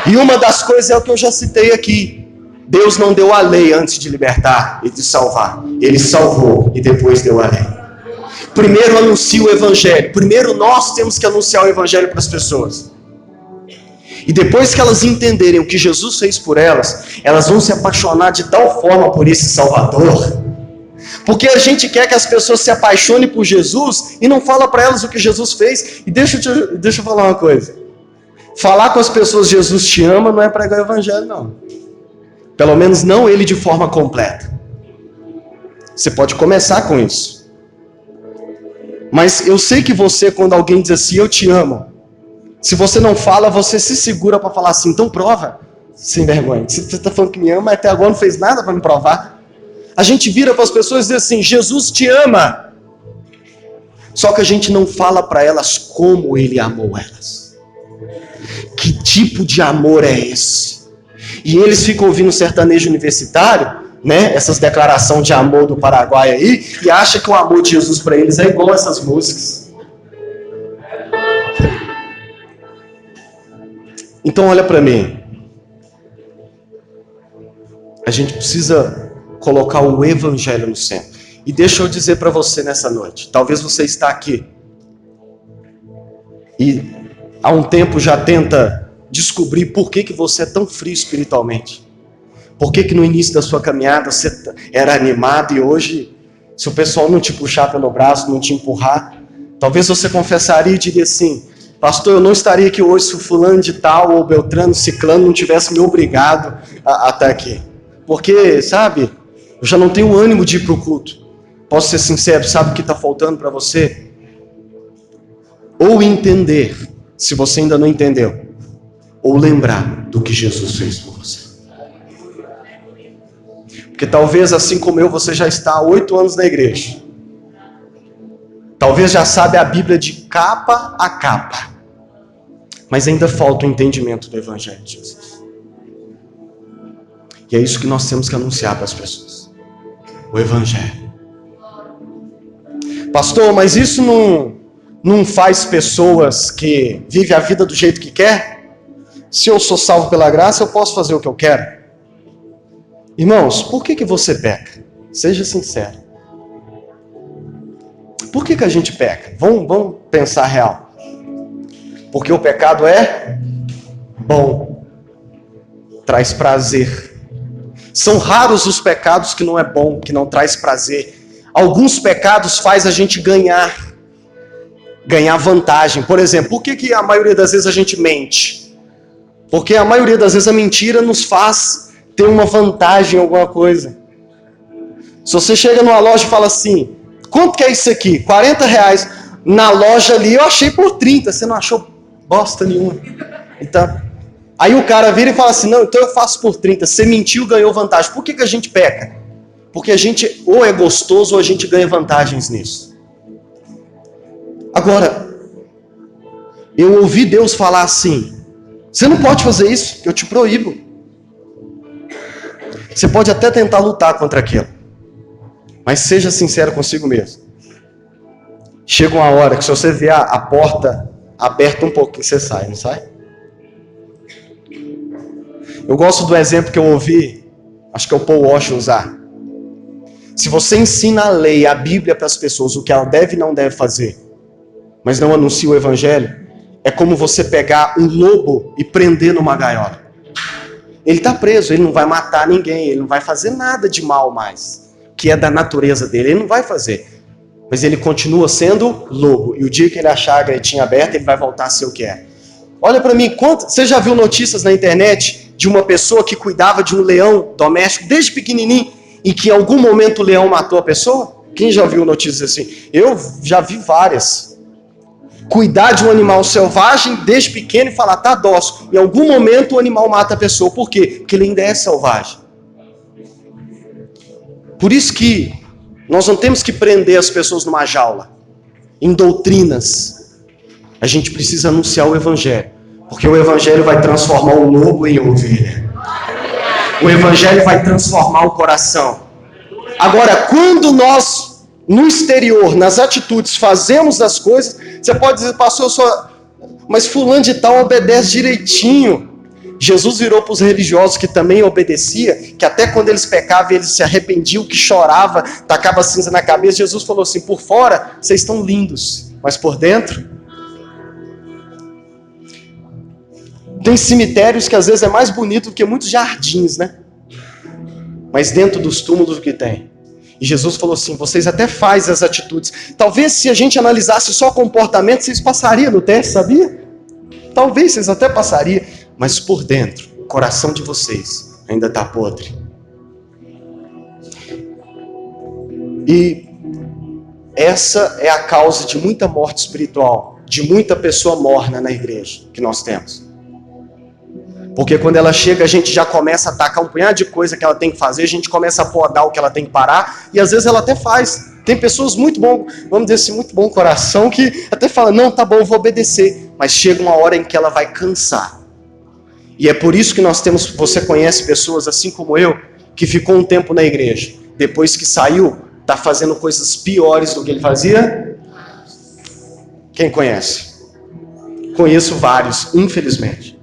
E uma das coisas é o que eu já citei aqui: Deus não deu a lei antes de libertar e de salvar. Ele salvou e depois deu a lei. Primeiro anuncia o Evangelho. Primeiro nós temos que anunciar o Evangelho para as pessoas. E depois que elas entenderem o que Jesus fez por elas, elas vão se apaixonar de tal forma por esse Salvador. Porque a gente quer que as pessoas se apaixonem por Jesus e não fala para elas o que Jesus fez. E deixa eu falar uma coisa. Falar com as pessoas Jesus te ama não é pregar o Evangelho, não. Pelo menos não ele de forma completa. Você pode começar com isso. Mas eu sei que você, quando alguém diz assim, eu te amo, se você não fala, você se segura para falar assim, então prova, sem vergonha. Se você está falando que me ama, mas até agora não fez nada para me provar. A gente vira para as pessoas e diz assim, Jesus te ama. Só que a gente não fala para elas como ele amou elas. Que tipo de amor é esse? E eles ficam ouvindo sertanejo universitário, né? Essas declarações de amor do Paraguai aí, e acham que o amor de Jesus para eles é igual a essas músicas. Então olha para mim. A gente precisa colocar o Evangelho no centro. E deixa eu dizer para você nessa noite. Talvez você está aqui e há um tempo já tenta descobrir por que você é tão frio espiritualmente. Por que no início da sua caminhada você era animado e hoje, se o pessoal não te puxar pelo braço, não te empurrar, talvez você confessaria e diria assim, pastor, eu não estaria aqui hoje se o fulano de tal ou Beltrano, Ciclano não tivesse me obrigado a estar aqui. Porque, sabe, eu já não tenho ânimo de ir para o culto. Posso ser sincero, sabe o que está faltando para você? Ou entender, se você ainda não entendeu, ou lembrar do que Jesus fez por você. Porque talvez, assim como eu, você já está há 8 anos na igreja. talvez já sabe a Bíblia de capa a capa, mas ainda falta o entendimento do Evangelho de Jesus. E é isso que nós temos que anunciar para as pessoas. O Evangelho. Pastor, mas isso não faz pessoas que vivem a vida do jeito que quer? Se eu sou salvo pela graça, eu posso fazer o que eu quero. Irmãos, por que você peca? Seja sincero. Por que a gente peca? Vamos pensar real. Porque o pecado é bom. Traz prazer. São raros os pecados que não é bom, que não traz prazer. Alguns pecados faz a gente ganhar vantagem. Por exemplo, por que a maioria das vezes a gente mente? Porque a maioria das vezes a mentira nos faz ter uma vantagem em alguma coisa. Se você chega numa loja e fala assim, quanto que é isso aqui? R$40. Na loja ali eu achei por 30, você não achou bosta nenhuma. Então, aí o cara vira e fala assim, não, então eu faço por 30. Você mentiu, ganhou vantagem. Por que a gente peca? Porque a gente ou é gostoso ou a gente ganha vantagens nisso. Agora, eu ouvi Deus falar assim, você não pode fazer isso, que eu te proíbo. Você pode até tentar lutar contra aquilo, mas seja sincero consigo mesmo. Chega uma hora que se você ver a porta aberta um pouquinho, você sai, não sai? Eu gosto do exemplo que eu ouvi, acho que é o Paul Washer usar. Se você ensina a lei, a Bíblia para as pessoas, o que ela deve e não deve fazer, mas não anuncia o Evangelho, é como você pegar um lobo e prender numa gaiola. Ele está preso, ele não vai matar ninguém, ele não vai fazer nada de mal mais, que é da natureza dele, ele não vai fazer. Mas ele continua sendo lobo, e o dia que ele achar a gretinha aberta, ele vai voltar a ser o que é. Olha para mim, você já viu notícias na internet de uma pessoa que cuidava de um leão doméstico desde pequenininho, e que em algum momento o leão matou a pessoa? Quem já viu notícias assim? Eu já vi várias. Cuidar de um animal selvagem desde pequeno e falar, tá dócil. Em algum momento o animal mata a pessoa. Por quê? Porque ele ainda é selvagem. Por isso que nós não temos que prender as pessoas numa jaula, em doutrinas. A gente precisa anunciar o Evangelho. Porque o Evangelho vai transformar o lobo em ovelha. O Evangelho vai transformar o coração. Agora, quando nós, no exterior, nas atitudes, fazemos as coisas, você pode dizer, pastor, eu sou... mas fulano de tal obedece direitinho. Jesus virou para os religiosos que também obedecia, que até quando eles pecavam, eles se arrependiam, que chorava, tacava cinza na cabeça. Jesus falou assim, por fora, vocês estão lindos, mas por dentro... Tem cemitérios que às vezes é mais bonito do que muitos jardins, né? Mas dentro dos túmulos o que tem? E Jesus falou assim, vocês até fazem as atitudes. Talvez se a gente analisasse só comportamento, vocês passariam no teste, sabia? Talvez vocês até passariam. Mas por dentro, o coração de vocês ainda está podre. E essa é a causa de muita morte espiritual, de muita pessoa morna na igreja que nós temos. Porque quando ela chega, a gente já começa a atacar um punhado de coisa que ela tem que fazer, a gente começa a podar o que ela tem que parar, e às vezes ela até faz. Tem pessoas muito bom, vamos dizer assim, muito bom coração, que até fala, não, tá bom, eu vou obedecer. Mas chega uma hora em que ela vai cansar. E é por isso que nós temos, você conhece pessoas assim como eu, que ficou um tempo na igreja. Depois que saiu, tá fazendo coisas piores do que ele fazia. Quem conhece? Conheço vários, infelizmente.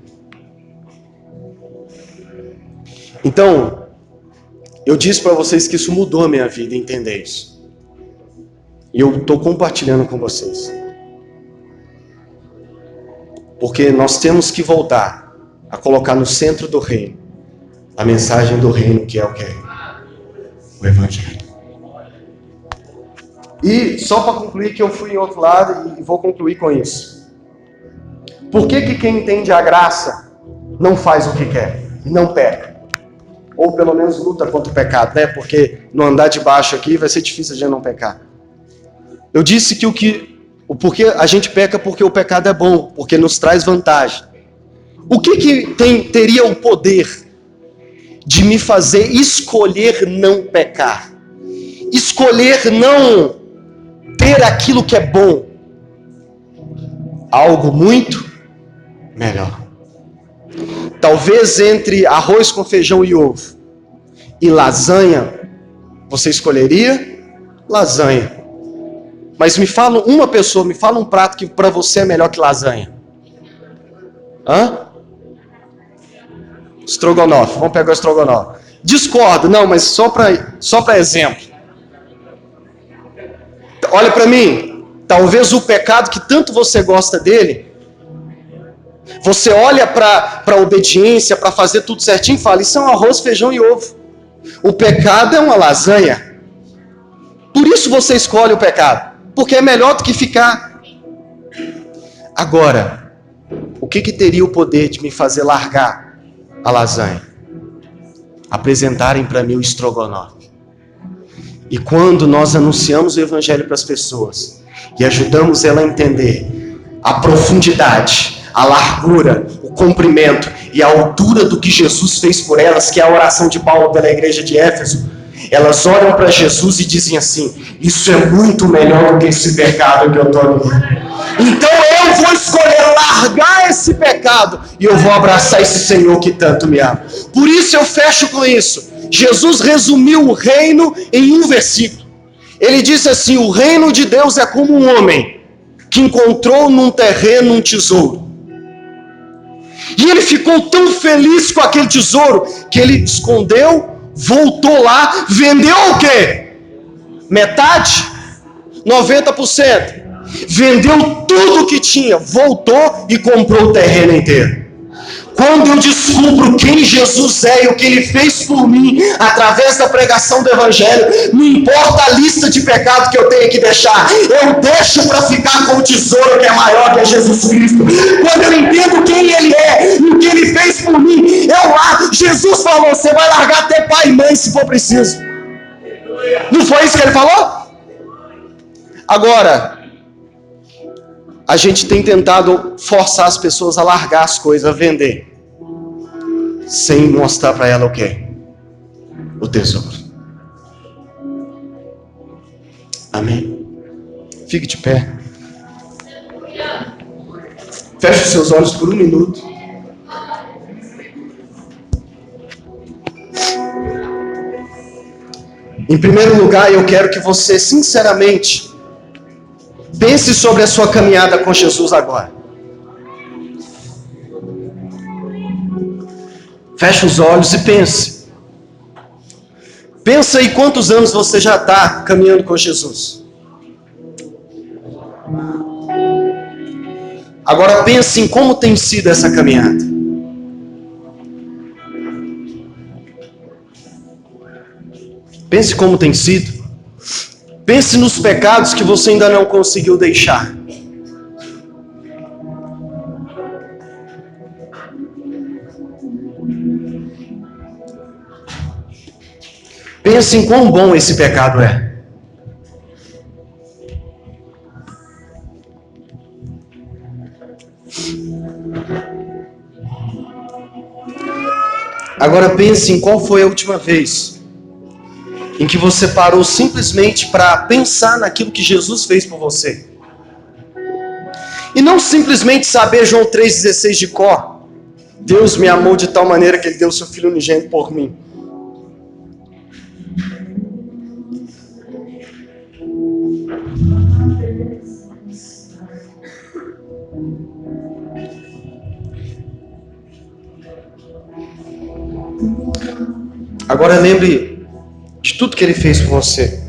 Então, eu disse para vocês que isso mudou a minha vida, entender isso. E eu estou compartilhando com vocês. Porque nós temos que voltar a colocar no centro do reino a mensagem do reino, que é o quê? O Evangelho. E só para concluir que eu fui em outro lado e vou concluir com isso. Por que quem entende a graça não faz o que quer e não peca? Ou pelo menos luta contra o pecado, né? Porque no andar de baixo aqui vai ser difícil a gente não pecar. Eu disse que o porquê a gente peca porque o pecado é bom, porque nos traz vantagem. O que teria o poder de me fazer escolher não pecar? Escolher não ter escolher aquilo que é bom, algo muito melhor. Talvez entre arroz com feijão e ovo e lasanha, você escolheria lasanha. Mas me fala uma pessoa, me fala um prato que para você é melhor que lasanha. Estrogonofe, vamos pegar o estrogonofe. Discordo, não, mas só para exemplo. Olha para mim, talvez o pecado que tanto você gosta dele, você olha para a obediência, para fazer tudo certinho e fala, isso é um arroz, feijão e ovo. O pecado é uma lasanha. Por isso você escolhe o pecado, porque é melhor do que ficar. Agora, o que teria o poder de me fazer largar a lasanha? Apresentarem para mim o estrogonofe. E quando nós anunciamos o evangelho para as pessoas e ajudamos ela a entender a profundidade, a largura, o comprimento e a altura do que Jesus fez por elas, que é a oração de Paulo pela igreja de Éfeso, elas olham para Jesus e dizem assim, isso é muito melhor do que esse pecado que eu estou ali. Então eu vou escolher largar esse pecado e eu vou abraçar esse Senhor que tanto me ama. Por isso eu fecho com isso. Jesus resumiu o reino em um versículo. Ele disse assim, o reino de Deus é como um homem que encontrou num terreno um tesouro. E ele ficou tão feliz com aquele tesouro que ele escondeu, voltou lá, vendeu o quê? Metade? 90%. Vendeu tudo que tinha, voltou e comprou o terreno inteiro. Quando eu descubro quem Jesus é e o que Ele fez por mim, através da pregação do Evangelho, não importa a lista de pecados que eu tenho que deixar, eu deixo para ficar com o tesouro que é maior, que é Jesus Cristo. Quando eu entendo quem Ele é e o que Ele fez por mim, eu lá, Jesus falou, você vai largar até pai e mãe se for preciso. Não foi isso que Ele falou? Agora, a gente tem tentado forçar as pessoas a largar as coisas, a vender, sem mostrar para ela o quê? O tesouro. Amém? Fique de pé. Feche os seus olhos por um minuto. Em primeiro lugar, eu quero que você, sinceramente, pense sobre a sua caminhada com Jesus agora. Feche os olhos e pense. Pensa aí quantos anos você já está caminhando com Jesus. Agora pense em como tem sido essa caminhada. Pense como tem sido. Pense nos pecados que você ainda não conseguiu deixar. Pense em quão bom esse pecado é. Agora pense em qual foi a última vez em que você parou simplesmente para pensar naquilo que Jesus fez por você. E não simplesmente saber João 3,16 de cor. Deus me amou de tal maneira que Ele deu o seu Filho unigênito por mim. Agora lembre de tudo que Ele fez por você.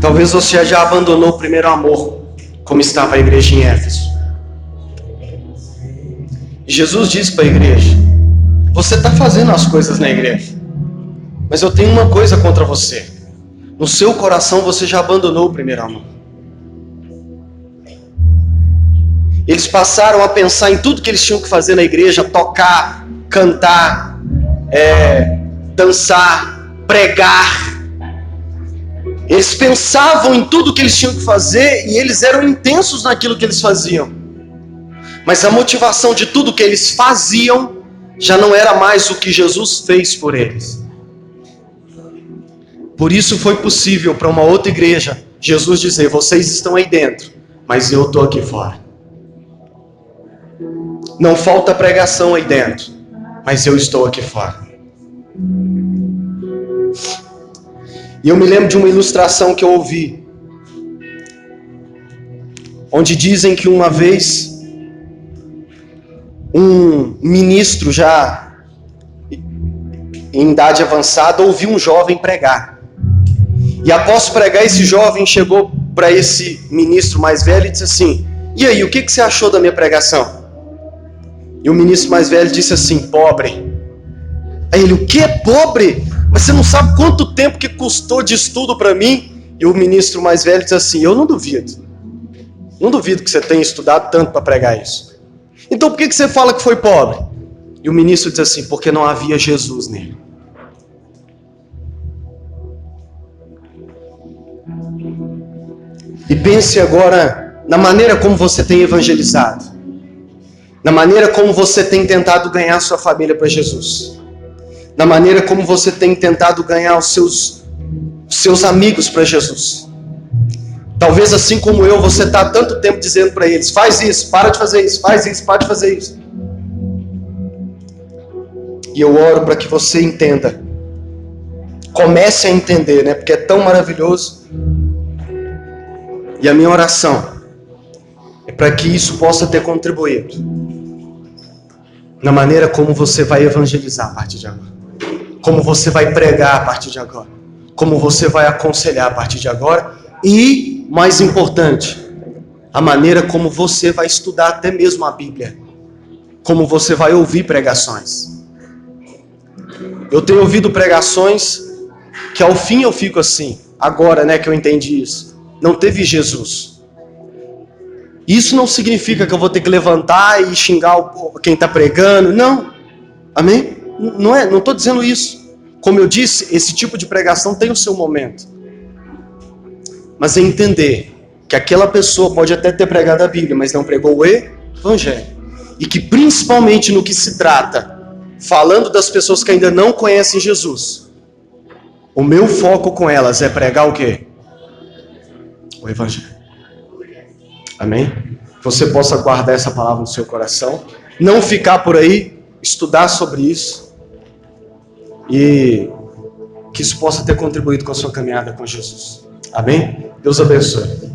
Talvez você já abandonou o primeiro amor, como estava a igreja em Éfeso. E Jesus disse para a igreja, você está fazendo as coisas na igreja, mas eu tenho uma coisa contra você. No seu coração você já abandonou o primeiro amor. Eles passaram a pensar em tudo que eles tinham que fazer na igreja, tocar, cantar, dançar, pregar. Eles pensavam em tudo que eles tinham que fazer e eles eram intensos naquilo que eles faziam. Mas a motivação de tudo que eles faziam já não era mais o que Jesus fez por eles. Por isso foi possível para uma outra igreja Jesus dizer: vocês estão aí dentro, mas eu estou aqui fora. Não falta pregação aí dentro, mas eu estou aqui fora. E eu me lembro de uma ilustração que eu ouvi, onde dizem que uma vez um ministro já em idade avançada ouviu um jovem pregar. E após pregar, esse jovem chegou para esse ministro mais velho e disse assim: e aí, o que você achou da minha pregação? E o ministro mais velho disse assim: pobre. Aí ele: o que é pobre? Mas você não sabe quanto tempo que custou de estudo para mim? E o ministro mais velho disse assim: eu não duvido. Não duvido que você tenha estudado tanto para pregar isso. Então por que você fala que foi pobre? E o ministro disse assim: porque não havia Jesus nele. E pense agora na maneira como você tem evangelizado, na maneira como você tem tentado ganhar sua família para Jesus, na maneira como você tem tentado ganhar os seus amigos para Jesus. Talvez assim como eu, você está há tanto tempo dizendo para eles: faz isso, para de fazer isso, faz isso, para de fazer isso. E eu oro para que você entenda, comece a entender, né? Porque é tão maravilhoso. E a minha oração é para que isso possa ter contribuído na maneira como você vai evangelizar a partir de agora, como você vai pregar a partir de agora, como você vai aconselhar a partir de agora e, mais importante, a maneira como você vai estudar até mesmo a Bíblia, como você vai ouvir pregações. Eu tenho ouvido pregações que ao fim eu fico assim, agora, né, que eu entendi isso. Não teve Jesus. Isso não significa que eu vou ter que levantar e xingar quem está pregando. Não. Amém? Não estou dizendo isso. Como eu disse, esse tipo de pregação tem o seu momento. Mas é entender que aquela pessoa pode até ter pregado a Bíblia, mas não pregou o Evangelho. E que principalmente no que se trata, falando das pessoas que ainda não conhecem Jesus, o meu foco com elas é pregar o quê? O Evangelho. Amém? Que você possa guardar essa palavra no seu coração, não ficar por aí, estudar sobre isso e que isso possa ter contribuído com a sua caminhada com Jesus. Amém? Deus abençoe.